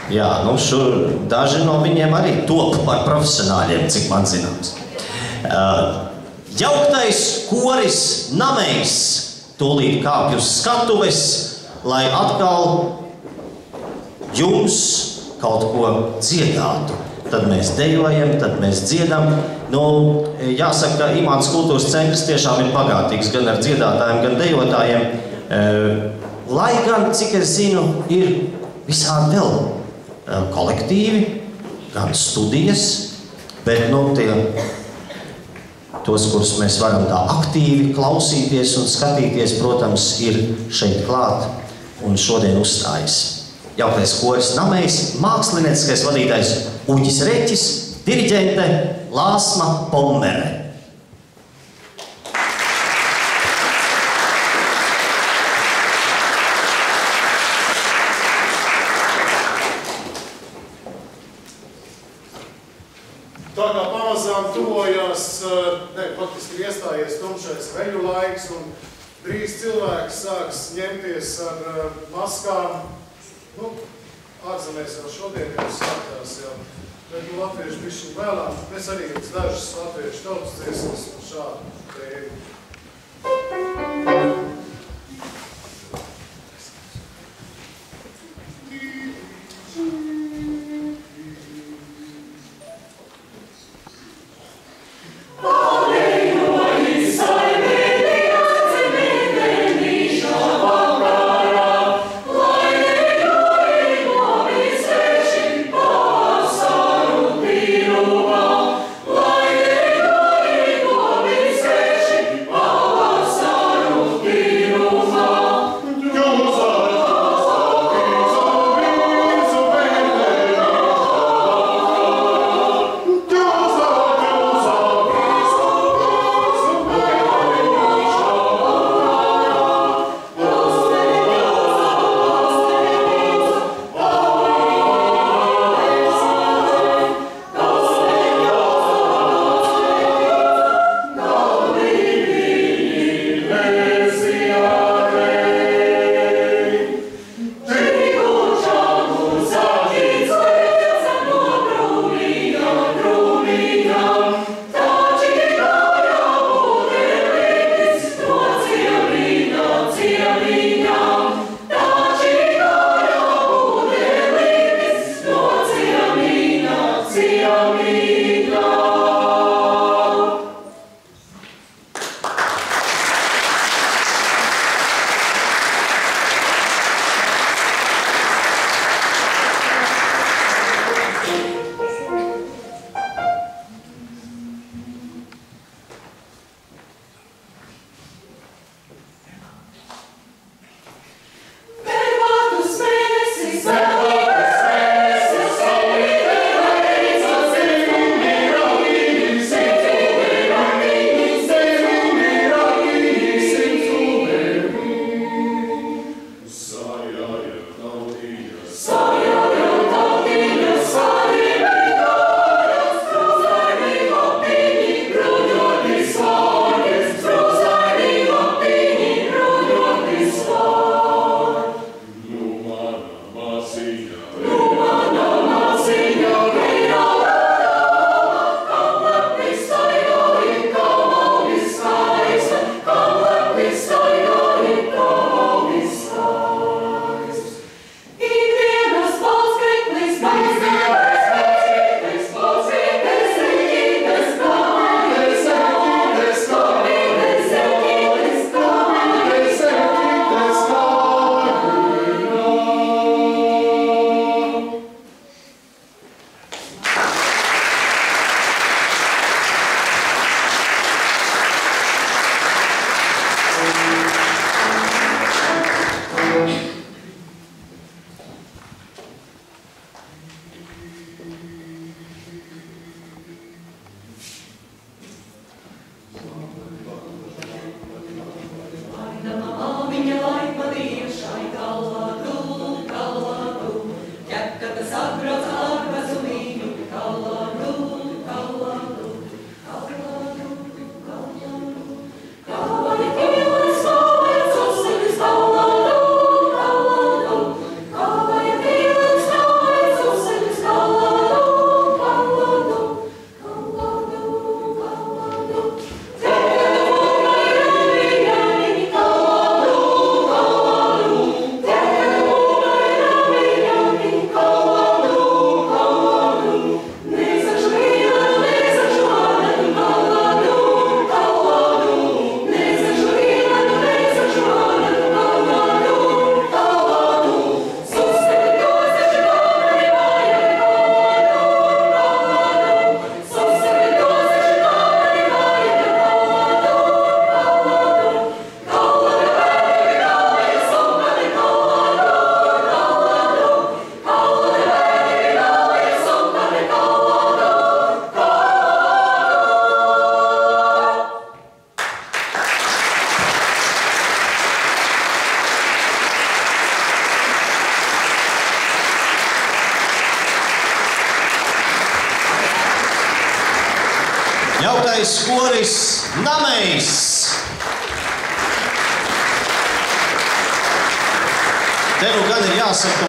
Jā, nu šur daži no viņiem arī top par profesionāļiem, cik man zināms. Jauktais koris Namejs tūlīt kāpj uz skatuves, lai atkal jums kaut ko dziedātu. Tad mēs dejojam, tad mēs dziedam. Nu, jāsaka, ka Imants kultūras centrs tiešām ir bagātīgs gan ar dziedātājiem, gan dejotājiem. Lai gan, cik es zinu, ir visādi vēl kolektīvi, gan studijas, bet tos, kurus mēs varam tā aktīvi klausīties un skatīties, protams, ir šeit klāt un šodien uzstājas. Jauktais koris Namejs, mākslinieckais vadītājs Uģis Reķis, diriģente Lāsma Pommere. Tā kā pamazām tuvojās, faktiski iestājies tumšais veļu laiks, un drīz cilvēki sāks ņemties ar maskām. Nu, ārzemēs jau šodien jau sākās jau, bet latvieši bišķi vēlāk. Mēs arī dažas latviešu tautas dziesmas šādu tēmu. Yeah. Jauktais koris Namejs. Te nu gan ir jāsaka,